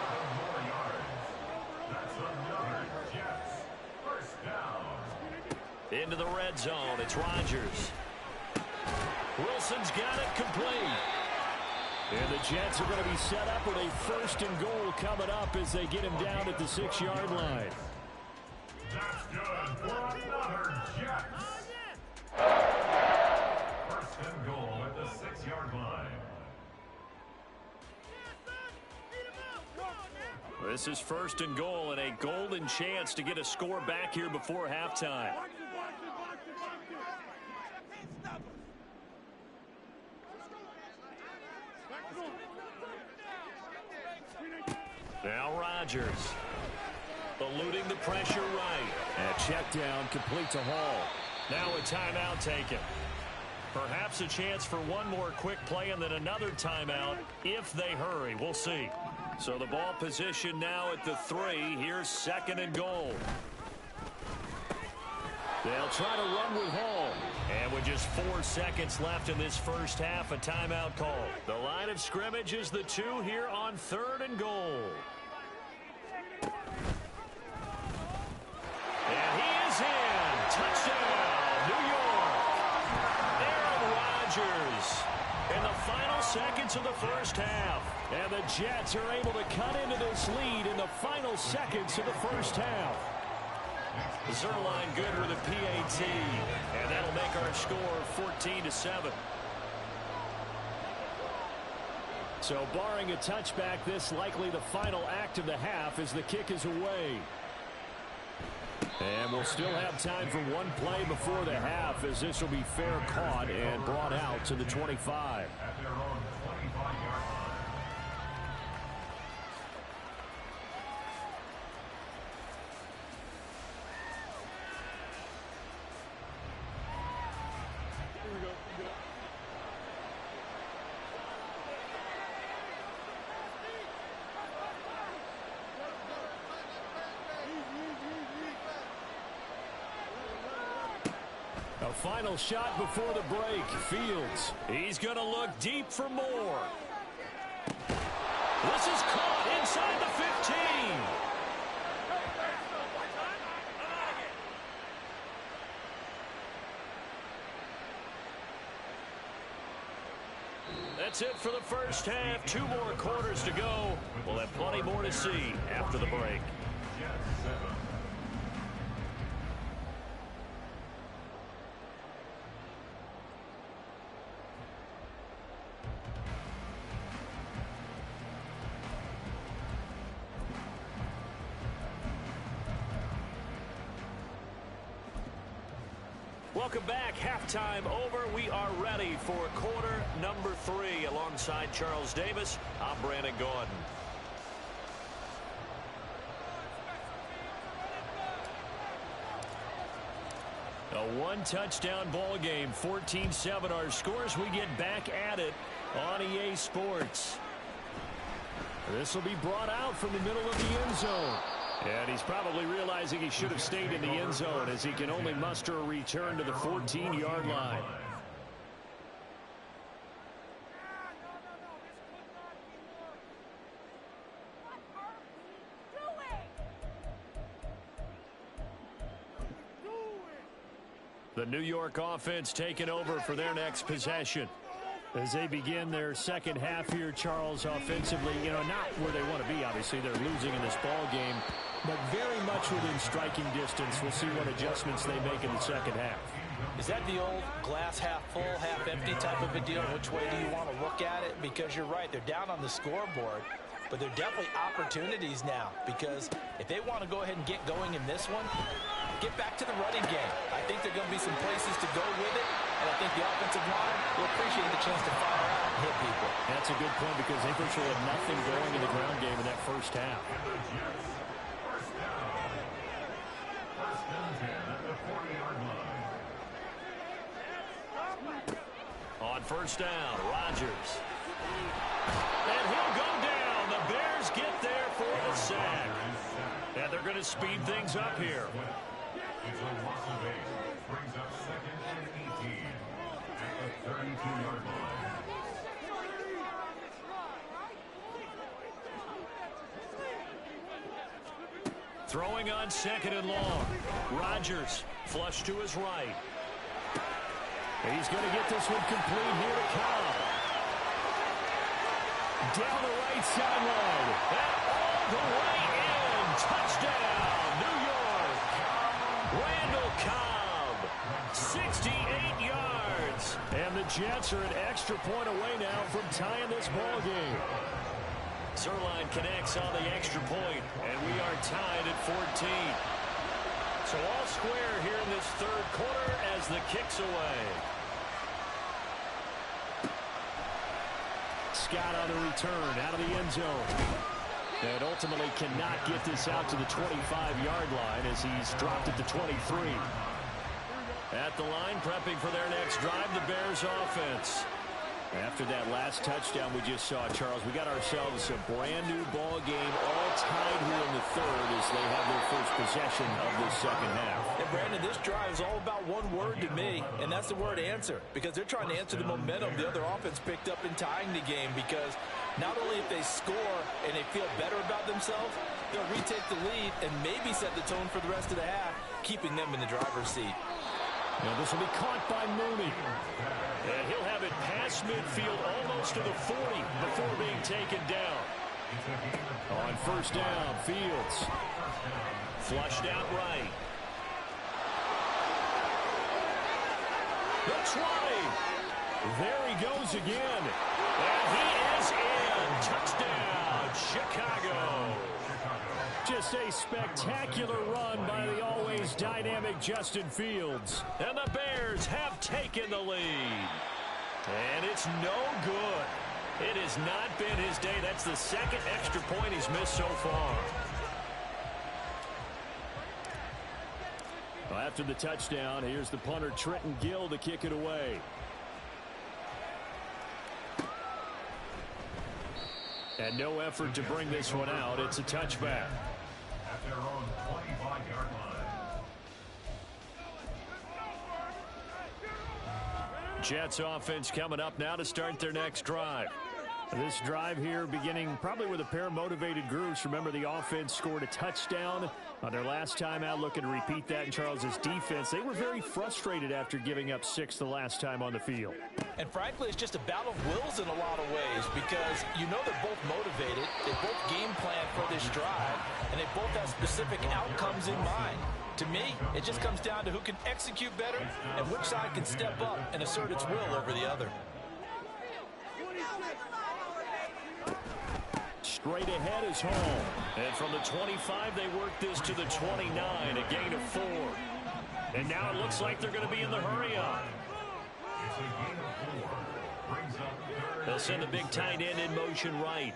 Into the red zone, it's Rodgers. Wilson's got it complete. And the Jets are going to be set up with a 1st and goal coming up as they get him down at the 6-yard line. That's good for another Jets. 1st and goal at the 6-yard line. This is 1st and goal and a golden chance to get a score back here before halftime. Now Rodgers. Eluding the pressure right. And check down complete to Hall. Now a timeout taken. Perhaps a chance for one more quick play and then another timeout if they hurry. We'll see. So the ball position now at the 3. Here's 2nd and goal. They'll try to run with Hall. And with just 4 seconds left in this first half, a timeout call. The line of scrimmage is the 2 here on 3rd and goal. And he is in. Touchdown, New York. Aaron Rodgers in the final seconds of the first half. And the Jets are able to cut into this lead in the final seconds of the first half. Zerline good with a PAT. And that'll make our score 14-7. So barring a touchback, this likely the final act of the half as the kick is away. And we'll still have time for one play before the half as this will be fair caught and brought out to the 25. At their own 25-yard line. A final shot before the break. Fields. He's going to look deep for more. This is caught inside the 15. That's it for the first half. 2 more quarters to go. We'll have plenty more to see after the break. Jets 7. Welcome back. Halftime over. We are ready for quarter number 3. Alongside Charles Davis, I'm Brandon Gordon. A 1-touchdown ball game. 14-7 our scores. We get back at it on EA Sports. This will be brought out from the middle of the end zone. And he's probably realizing he should have stayed in the end zone as he can only muster a return to the 14-yard line. The New York offense taking over for their next possession. As they begin their second half here, Charles, offensively, not where they want to be, obviously. They're losing in this ball game, but very much within striking distance. We'll see what adjustments they make in the second half. Is that the old glass half full, half empty type of a deal? Which way do you want to look at it? Because you're right, they're down on the scoreboard, but they're definitely opportunities now. Because if they want to go ahead and get going in this one, get back to the running game. I think there are going to be some places to go with it, and I think the offensive line will appreciate the chance to fire out and hit people. That's a good point because they virtually had nothing going in the ground game in that first half. First down. First and 10 at the 40-yard line. On first down, Rodgers. And he'll go down. The Bears get there for the sack. And they're going to speed things up here. It's a loss of 8. Brings up 2nd and 18 at the 32-yard line. Throwing on 2nd and long. Rodgers flush to his right. He's going to get this one complete here to Cobb. Down the right sideline. And all the way in. Touchdown, New York. Randall Cobb, 68 yards. And the Jets are an extra point away now from tying this ball game. Zerline connects on the extra point, and we are tied at 14. So all square here in this third quarter as the kick's away. Scott on the return out of the end zone. And ultimately cannot get this out to the 25-yard line as he's dropped it to 23. At the line, prepping for their next drive, the Bears offense. After that last touchdown we just saw, Charles, we got ourselves a brand-new ball game, all tied here in the third as they have their first possession of this second half. And, Brandon, this drive is all about one word to me, and that's the word answer, because they're trying to answer the momentum the other offense picked up in tying the game, because not only if they score and they feel better about themselves, they'll retake the lead and maybe set the tone for the rest of the half, keeping them in the driver's seat. Now this will be caught by Mooney. And he'll have it past midfield almost to the 40 before being taken down. On first down, Fields. Flushed out right. The 20. There he goes again. And he is in. Touchdown, Chicago. Just a spectacular run by the always dynamic Justin Fields. And the Bears have taken the lead. And it's no good. It has not been his day. That's the second extra point he's missed so far. Well, after the touchdown, here's the punter Trenton Gill to kick it away. And no effort to bring this one out. It's a touchback. At their own 25-yard line. Jets offense coming up now to start their next drive. This drive here beginning probably with a pair of motivated groups. Remember, the offense scored a touchdown on their last time out, looking to repeat that in Charles's defense. They were very frustrated after giving up 6 the last time on the field. And frankly, it's just a battle of wills in a lot of ways, because you know they're both motivated, they both game plan for this drive, and they both have specific outcomes in mind. To me, it just comes down to who can execute better and which side can step up and assert its will over the other. Straight ahead is home. And from the 25, they work this to the 29, a gain of 4. And now it looks like they're going to be in the hurry-up. It's a gain of 4. Brings up third. They'll send the big tight end in motion right.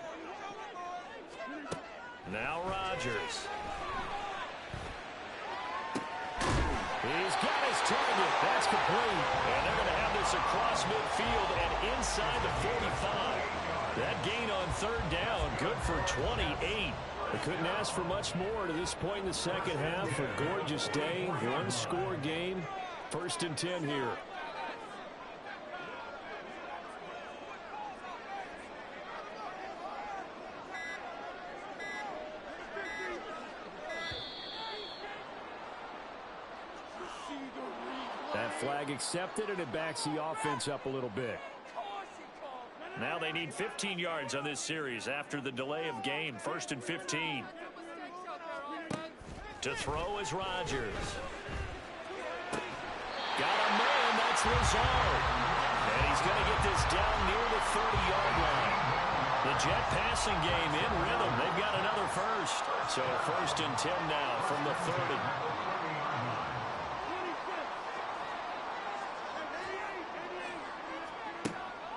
Now Rodgers. He's got his target. That's complete. And they're going to have this across midfield and inside the 45. That gain on third down, good for 28. They couldn't ask for much more to this point in the second half. A gorgeous day, one-score game. 1st and 10 here. That flag accepted, and it backs the offense up a little bit. Now they need 15 yards on this series after the delay of game. 1st and 15. To throw is Rodgers. Got a man, that's Lazard. And he's going to get this down near the 30-yard line. The Jet passing game in rhythm. They've got another first. So 1st and 10 now from the 30.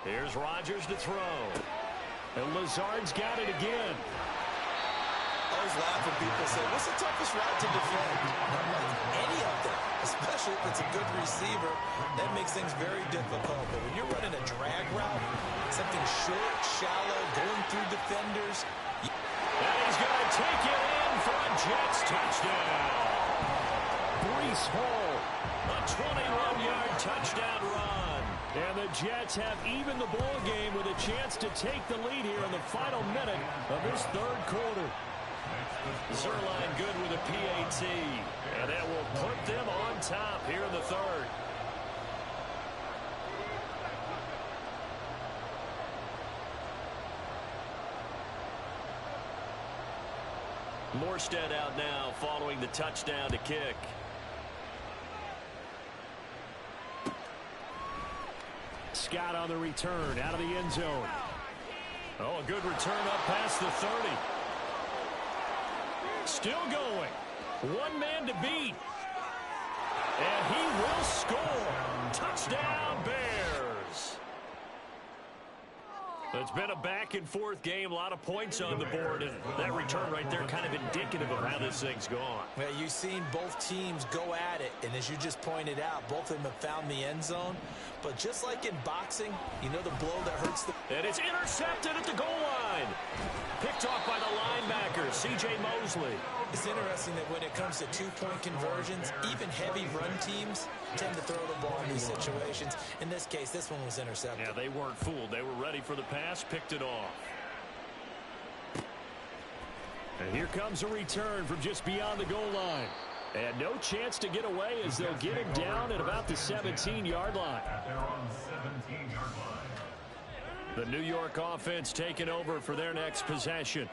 Here's Rodgers to throw. And Lazard's got it again. I always laugh when people say, what's the toughest route to defend? Not like any of them, especially if it's a good receiver. That makes things very difficult. But when you're running a drag route, something short, shallow, going through defenders. And he's going to take it in for a Jets touchdown. Breece Hall. A 21-yard touchdown run. And the Jets have even the ball game with a chance to take the lead here in the final minute of this third quarter. Zerline good with a PAT. And that will put them on top here in the third. Morstead out now following the touchdown to kick. Scott on the return out of the end zone. Oh, a good return up past the 30. Still going. One man to beat. And he will score. Touchdown, Bears. It's been a back-and-forth game, a lot of points on the board, and that return right there kind of indicative of how this thing's gone. Well, you've seen both teams go at it, and as you just pointed out, both of them have found the end zone. But just like in boxing, you know the blow that hurts the... And it's intercepted at the goal line. Picked off by the linebacker, C.J. Mosley. It's interesting that when it comes to two-point conversions, even heavy run teams tend to throw the ball in these situations. In this case, this one was intercepted. Yeah, they weren't fooled. They were ready for the pass, picked it off. And here comes a return from just beyond the goal line. And no chance to get away as they'll get him down at about the 17-yard line. They're on the 17-yard line. The New York offense taking over for their next possession.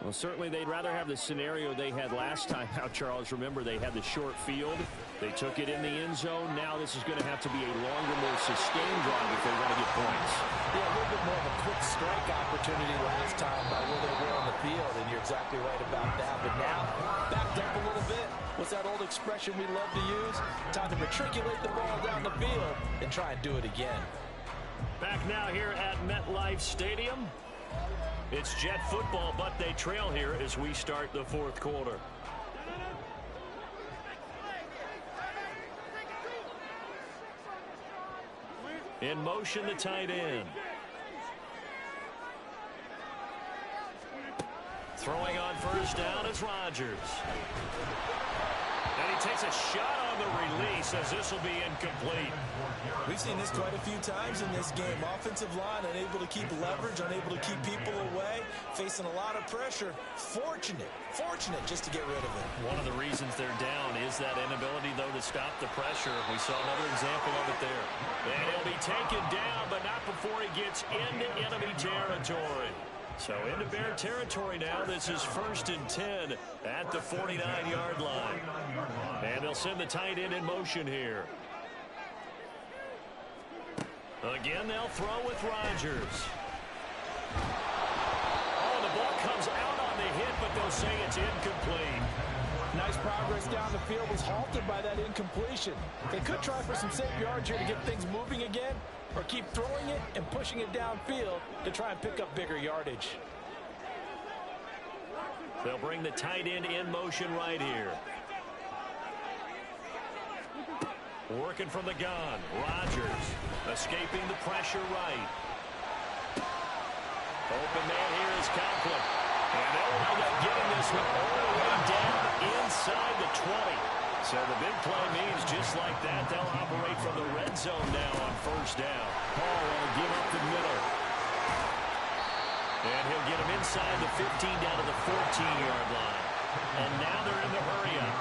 Well, certainly they'd rather have the scenario they had last time out, Charles. Remember, they had the short field. They took it in the end zone. Now this is going to have to be a longer, more sustained drive if they want to get points. Yeah, a little bit more of a quick strike opportunity last time by where they were on the field, and you're exactly right about that. But now, backed up a little bit. What's that old expression we love to use? Time to matriculate the ball down the field and try and do it again. Back now here at MetLife Stadium. It's Jet football, but they trail here as we start the fourth quarter. In motion, the tight end. Throwing on first down is Rodgers. And he takes a shot on the release as this will be incomplete. We've seen this quite a few times in this game. Offensive line unable to keep leverage, unable to keep people away, facing a lot of pressure. Fortunate just to get rid of it. One of the reasons they're down is that inability, though, to stop the pressure. We saw another example of it there. And he'll be taken down, but not before he gets into enemy territory. So into Bear territory now. This is 1st and 10 at the 49-yard line. And they'll send the tight end in motion here. Again, they'll throw with Rodgers. Oh, the ball comes out on the hit, but they'll say it's incomplete. Nice progress down the field was halted by that incompletion. They could try for some safe yards here to get things moving again, or keep throwing it and pushing it downfield to try and pick up bigger yardage. They'll bring the tight end in motion right here. Working from the gun. Rodgers escaping the pressure right. Open man here is Conklin. And they'll wind up getting this one all the way down inside the 20. So the big play means just like that, they'll operate from the red zone now on first down. Hall will give up the middle. And he'll get him inside the 15 down to the 14-yard line. And now they're in the hurry up.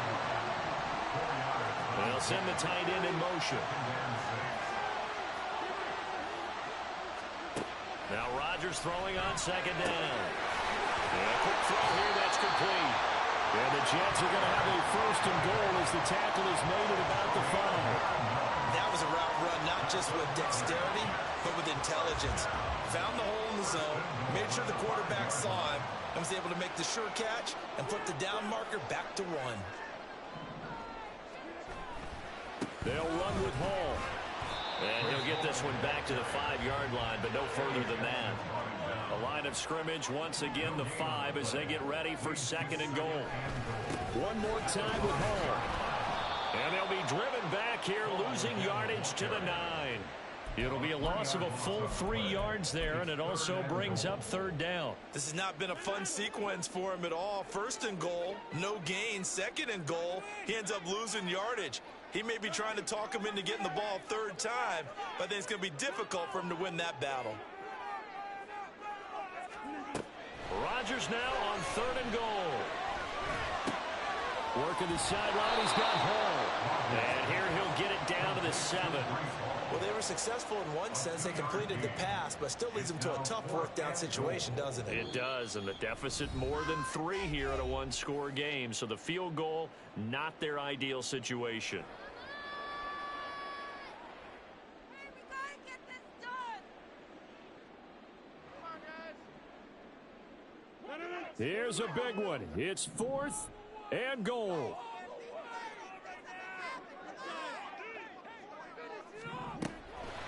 They'll send the tight end in motion. Now Rodgers throwing on second down. And a quick throw here, that's complete. And the Jets are going to have a 1st and goal as the tackle is made at about the 5. That was a route run not just with dexterity, but with intelligence. Found the hole in the zone, made sure the quarterback saw him, and was able to make the sure catch and put the down marker back to 1. They'll run with Hall. And he'll get this one back to the 5-yard line, but no further than that. A line of scrimmage, once again, the 5 as they get ready for 2nd and goal. One more time with Hall. And they'll be driven back here, losing yardage to the 9. It'll be a loss of a full 3 yards there, and it also brings up 3rd down. This has not been a fun sequence for him at all. 1st and goal, no gain. 2nd and goal, he ends up losing yardage. He may be trying to talk him into getting the ball 3rd time, but I think it's going to be difficult for him to win that battle. Rodgers now on 3rd and goal. Working the sideline, he's got Hall. And here he'll get it down to the 7. Well, they were successful in one sense. They completed the pass, but still leads them to a tough fourth down situation, doesn't it? It does, and the deficit more than 3 here in a one-score game. So the field goal, not their ideal situation. Here's a big one. It's 4th and goal.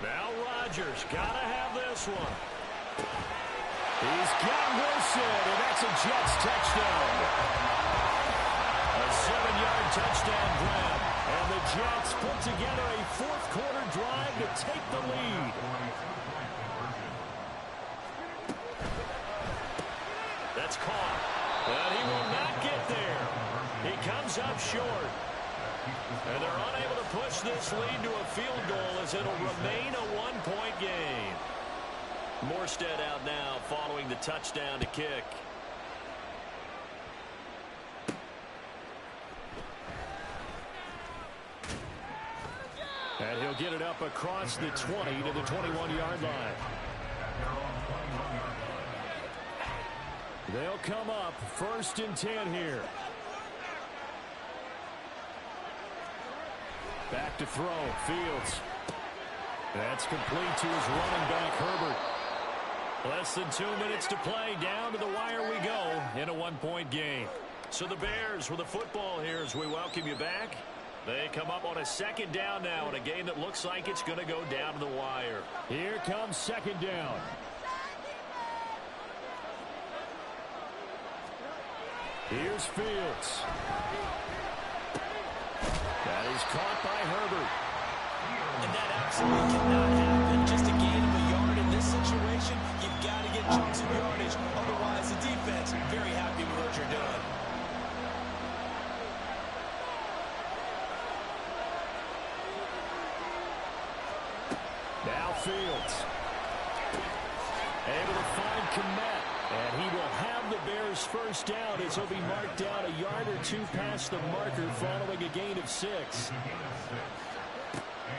Now Rodgers got to have this one. He's got Wilson, and that's a Jets touchdown. A 7-yard touchdown grab. And the Jets put together a fourth-quarter drive to take the lead. That's caught. But he will not get there. He comes up short. And they're unable to push this lead to a field goal as it'll remain a one-point game. Morstead out now following the touchdown to kick. And he'll get it up across the 20 to the 21-yard line. They'll come up 1st and 10 here. Back to throw. Fields. That's complete to his running back, Herbert. Less than 2 minutes to play. Down to the wire we go in a one-point game. So the Bears with the football here as we welcome you back. They come up on a 2nd down now in a game that looks like it's going to go down to the wire. Here comes 2nd down. Here's Fields. That is caught by Herbert. And that absolutely cannot happen. Just a gain of a yard in this situation. You've got to get chunks of yardage. Otherwise, the defense very happy with what you're doing. Now Fields. Able to find Kmet. And he will have the Bears' first down as he'll be marked down a yard or 2 past the marker following a gain of 6.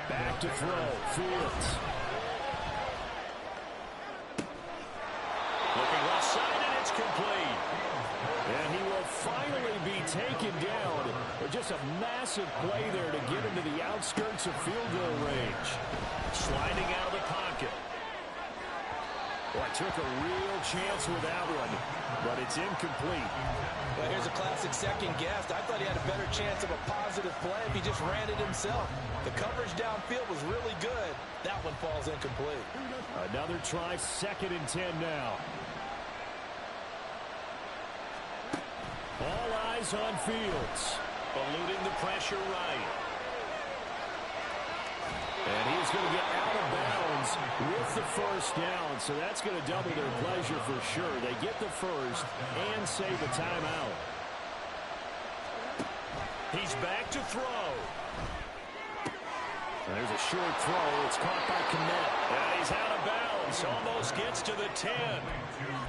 Back to throw. Fields. Looking left side, and it's complete. And he will finally be taken down. But just a massive play there to get him to the outskirts of field goal range. Sliding out of the pocket. Well, I took a real chance with that one, but it's incomplete. Well, here's a classic second guess. I thought he had a better chance of a positive play if he just ran it himself. The coverage downfield was really good. That one falls incomplete. Another try, 2nd and 10 now. All eyes on Fields. Eluding the pressure right. And he's going to get out of bounds with the first down, so that's going to double their pleasure for sure. They get the first and save a timeout. He's back to throw. There's a short throw. It's caught by Kmet. And he's out of bounds. Almost gets to the 10.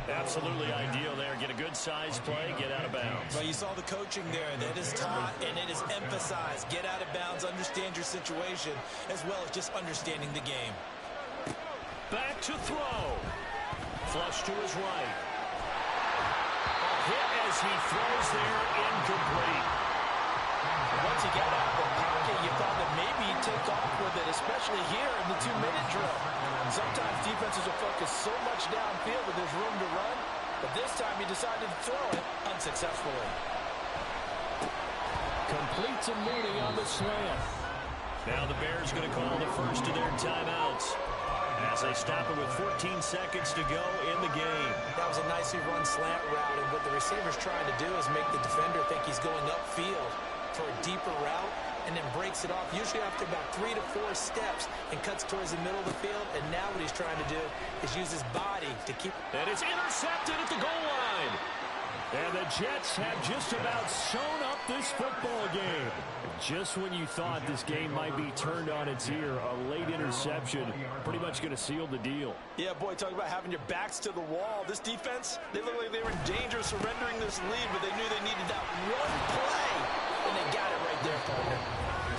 Absolutely ideal there. Get a good size play, get out of bounds. Well, you saw the coaching there. That is taught and it is emphasized. Get out of bounds, understand your situation, as well as just understanding the game. Back to throw. Flush to his right. A hit as he throws there, incomplete. Once he got out of the pocket, you thought that maybe he'd take off with it, especially here in the 2-minute drill. Sometimes defenses will focus so much downfield that there's room to run, but this time he decided to throw it unsuccessfully. Complete to Mooney on the slant. Now the Bears going to call the first of their timeouts as they stop it with 14 seconds to go in the game. That was a nicely run slant route, and what the receiver's trying to do is make the defender think he's going upfield for a deeper route, and then breaks it off, usually after about 3 to 4 steps, and cuts towards the middle of the field. And now what he's trying to do is use his body to keep. And it's intercepted at the goal line. And the Jets have just about sewn up this football game. Just when you thought this game might be turned on its ear, a late interception pretty much going to seal the deal. Yeah, boy, talk about having your backs to the wall. This defense, they look like they were in danger of surrendering this lead, but they knew they needed that one play, and they got it right there, partner.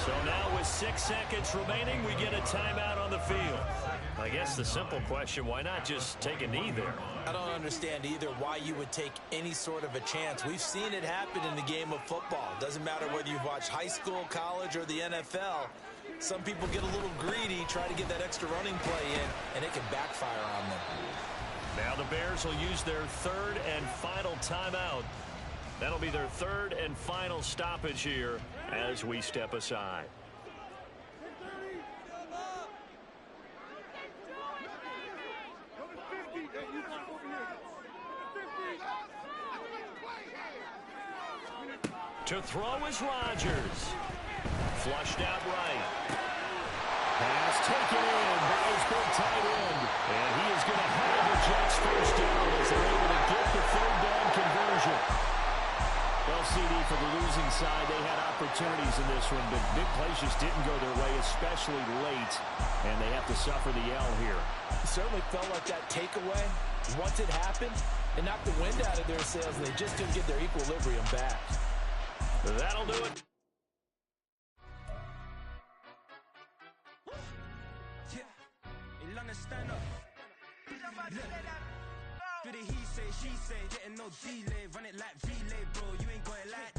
So now with 6 seconds remaining, we get a timeout on the field. I guess the simple question, why not just take a knee there? I don't understand either why you would take any sort of a chance. We've seen it happen in the game of football. Doesn't matter whether you've watched high school, college, or the NFL. Some people get a little greedy, try to get that extra running play in, and it can backfire on them. Now the Bears will use their third and final timeout. That'll be their third and final stoppage here as we step aside. To throw is Rodgers. Flushed out right. Pass taken in by his big tight end. And he is going to have the Jets first down as they're able to get the third down conversion. Well, CD, for the losing side, they had opportunities in this one, but big plays just didn't go their way, especially late. And they have to suffer the L here. It certainly felt like that takeaway, once it happened, it knocked the wind out of their sails, and they just didn't get their equilibrium back. That'll do it. Stand up. Do the he say, she say, getting no delay, run it like relay, bro. You ain't got it like